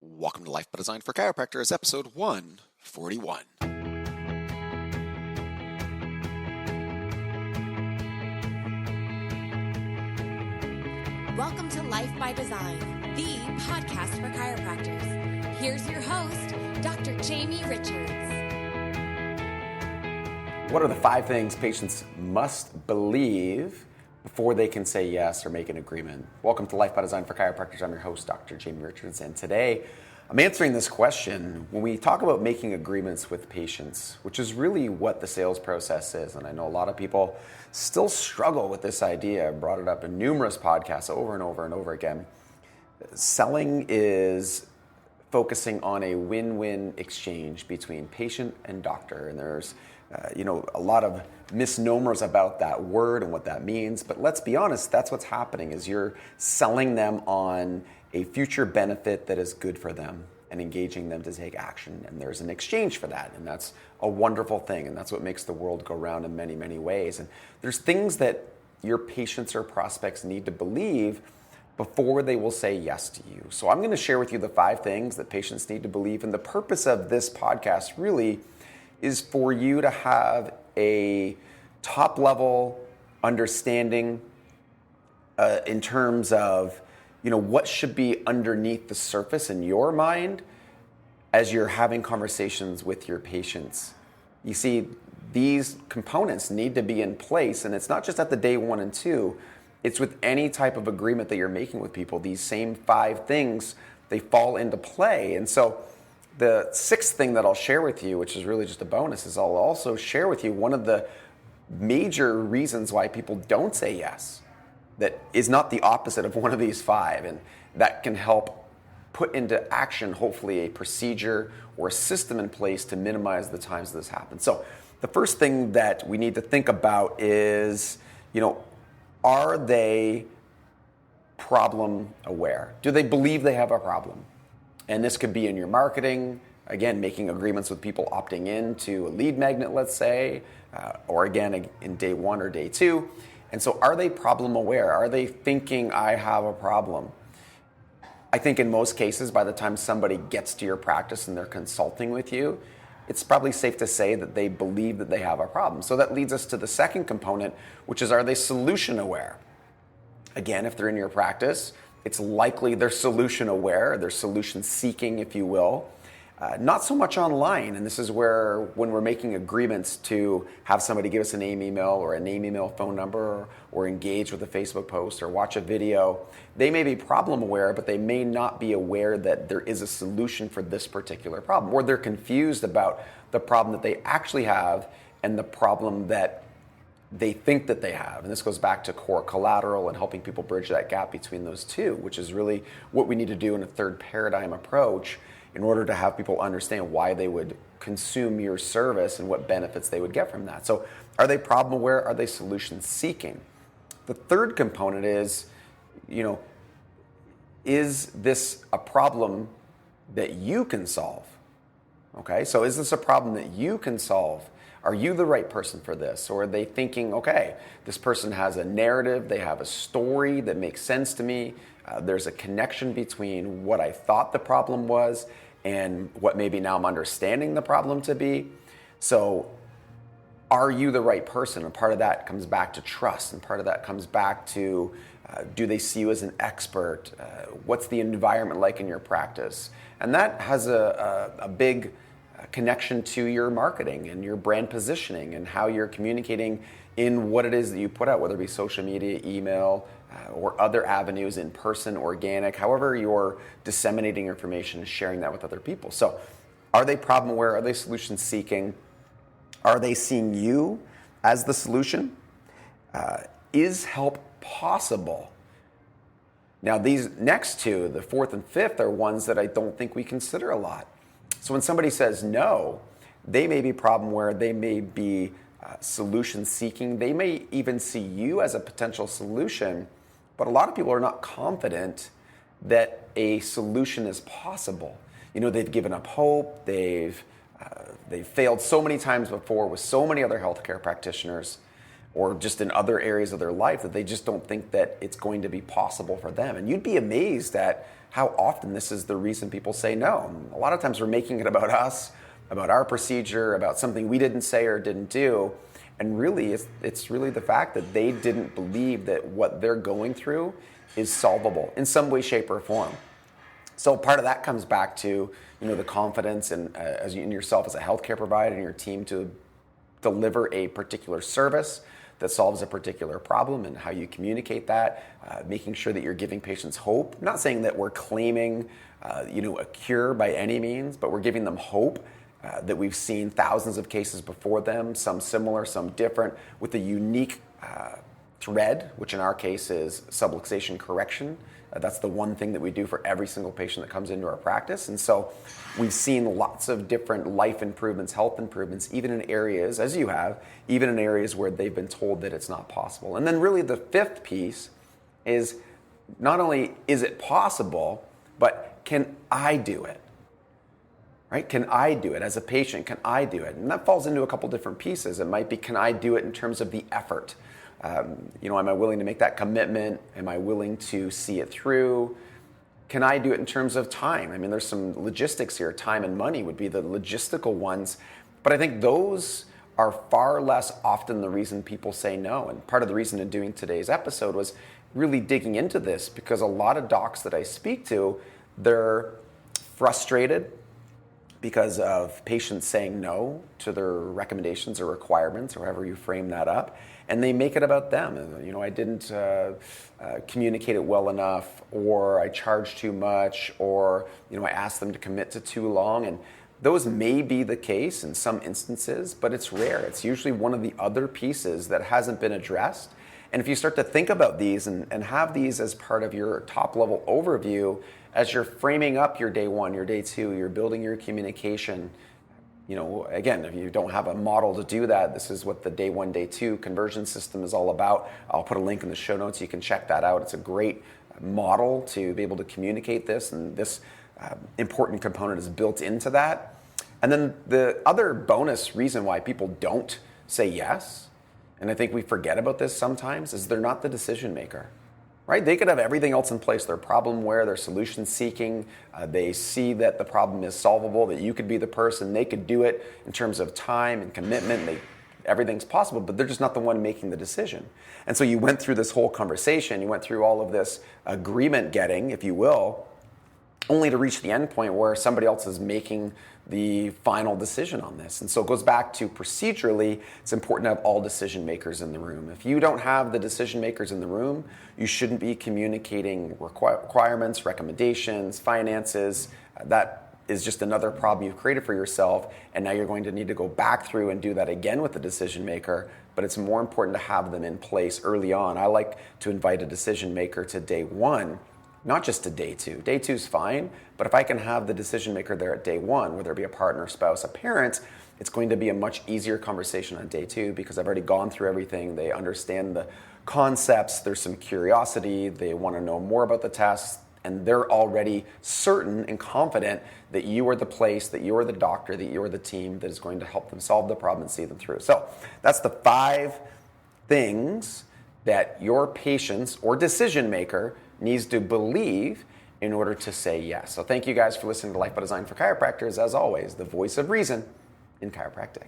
Welcome to Life by Design for Chiropractors, episode 141. Welcome to Life by Design, the podcast for chiropractors. Here's your host, Dr. Jamie Richards. What are the 5 things patients must believe before they can say yes or make an agreement? Welcome to Life by Design for Chiropractors. I'm your host, Dr. Jamie Richards, and today I'm answering this question when we talk about making agreements with patients, which is really what the sales process is. And I know a lot of people still struggle with this idea. I've brought it up in numerous podcasts over and over and over again. Selling is focusing on a win-win exchange between patient and doctor, and there's a lot of misnomers about that word and what that means. But let's be honest, that's what's happening is you're selling them on a future benefit that is good for them and engaging them to take action. And there's an exchange for that. And that's a wonderful thing. And that's what makes the world go round in many, many ways. And there's things that your patients or prospects need to believe before they will say yes to you. So I'm going to share with you the 5 things that patients need to believe. And the purpose of this podcast really is for you to have a top-level understanding in terms of what should be underneath the surface in your mind as you're having conversations with your patients. You see, these components need to be in place, and it's not just at the day 1 and 2. It's with any type of agreement that you're making with people. These same 5 things, they fall into play. And so the 6th thing that I'll share with you, which is really just a bonus, is I'll also share with you one of the major reasons why people don't say yes that is not the opposite of one of these 5, and that can help put into action, hopefully, a procedure or a system in place to minimize the times this happens. So the first thing that we need to think about is, are they problem aware? Do they believe they have a problem? And this could be in your marketing, again, making agreements with people opting in to a lead magnet, let's say, or again, in day 1 or day 2. And so are they problem aware? Are they thinking I have a problem? I think in most cases, by the time somebody gets to your practice and they're consulting with you, it's probably safe to say that they believe that they have a problem. So that leads us to the second component, which is, are they solution aware? Again, if they're in your practice, it's likely they're solution aware, they're solution seeking, if you will. Not so much online, and this is where when we're making agreements to have somebody give us a name email or a name email phone number or engage with a Facebook post or watch a video, they may be problem aware, but they may not be aware that there is a solution for this particular problem, or they're confused about the problem that they actually have and the problem that they think that they have. And this goes back to core collateral and helping people bridge that gap between those two, which is really what we need to do in a third paradigm approach in order to have people understand why they would consume your service and what benefits they would get from that. So are they problem aware? Are they solution seeking? The third component is, is this a problem that you can solve? Okay, so is this a problem that you can solve? Are you the right person for this? Or are they thinking, okay, this person has a narrative, they have a story that makes sense to me, there's a connection between what I thought the problem was and what maybe now I'm understanding the problem to be. So are you the right person? And part of that comes back to trust, and part of that comes back to do they see you as an expert? What's the environment like in your practice? And that has a big connection to your marketing and your brand positioning and how you're communicating in what it is that you put out, whether it be social media, email, or other avenues, in person, organic, however you're disseminating information and sharing that with other people. So are they problem aware? Are they solution seeking? Are they seeing you as the solution? Is help possible? Now, these next 2, the 4th and 5th, are ones that I don't think we consider a lot. So when somebody says no, they may be problem aware, they may be solution seeking, they may even see you as a potential solution, but a lot of people are not confident that a solution is possible. They've given up hope, they've failed so many times before with so many other healthcare practitioners, or just in other areas of their life, that they just don't think that it's going to be possible for them. And you'd be amazed at how often this is the reason people say no. A lot of times we're making it about us, about our procedure, about something we didn't say or didn't do. And really, it's really the fact that they didn't believe that what they're going through is solvable in some way, shape, or form. So part of that comes back to the confidence in yourself as a healthcare provider and your team to deliver a particular service that solves a particular problem, and how you communicate that, making sure that you're giving patients hope. I'm not saying that we're claiming a cure by any means, but we're giving them hope. That we've seen thousands of cases before them, some similar, some different, with a unique thread, which in our case is subluxation correction. That's the one thing that we do for every single patient that comes into our practice. And so we've seen lots of different life improvements, health improvements, even in areas, as you have, even in areas where they've been told that it's not possible. And then really the fifth piece is not only is it possible, but can I do it? Right? Can I do it? As a patient, can I do it? And that falls into a couple different pieces. It might be, can I do it in terms of the effort? Am I willing to make that commitment? Am I willing to see it through? Can I do it in terms of time? I mean, there's some logistics here. Time and money would be the logistical ones. But I think those are far less often the reason people say no. And part of the reason in doing today's episode was really digging into this, because a lot of docs that I speak to, they're frustrated because of patients saying no to their recommendations or requirements, or however you frame that up, and they make it about them. I didn't communicate it well enough, or I charged too much, or I asked them to commit to too long. And those may be the case in some instances, but it's rare. It's usually one of the other pieces that hasn't been addressed. And if you start to think about these and have these as part of your top level overview, as you're framing up your day one, your day two, you're building your communication, again, if you don't have a model to do that, this is what the day one, day two conversion system is all about. I'll put a link in the show notes. You can check that out. It's a great model to be able to communicate this, and this important component is built into that. And then the other bonus reason why people don't say yes, and I think we forget about this sometimes, is they're not the decision maker. Right? They could have everything else in place. They're problem aware, they're solution seeking. They see that the problem is solvable, that you could be the person. They could do it in terms of time and commitment. Everything's possible, but they're just not the one making the decision. And so you went through this whole conversation, you went through all of this agreement getting, if you will, only to reach the end point where somebody else is making the final decision on this. And so it goes back to procedurally, it's important to have all decision makers in the room. If you don't have the decision makers in the room, you shouldn't be communicating requirements, recommendations, finances. That is just another problem you've created for yourself, and now you're going to need to go back through and do that again with the decision maker. But it's more important to have them in place early on. I like to invite a decision maker to day one, not just to day two. Day two is fine, but if I can have the decision maker there at day one, whether it be a partner, spouse, a parent, it's going to be a much easier conversation on day two, because I've already gone through everything. They understand the concepts, there's some curiosity, they want to know more about the test, and they're already certain and confident that you are the place, that you are the doctor, that you are the team that is going to help them solve the problem and see them through. So that's the 5 things that your patients or decision maker needs to believe in order to say yes. So thank you guys for listening to Life by Design for Chiropractors. As always, the voice of reason in chiropractic.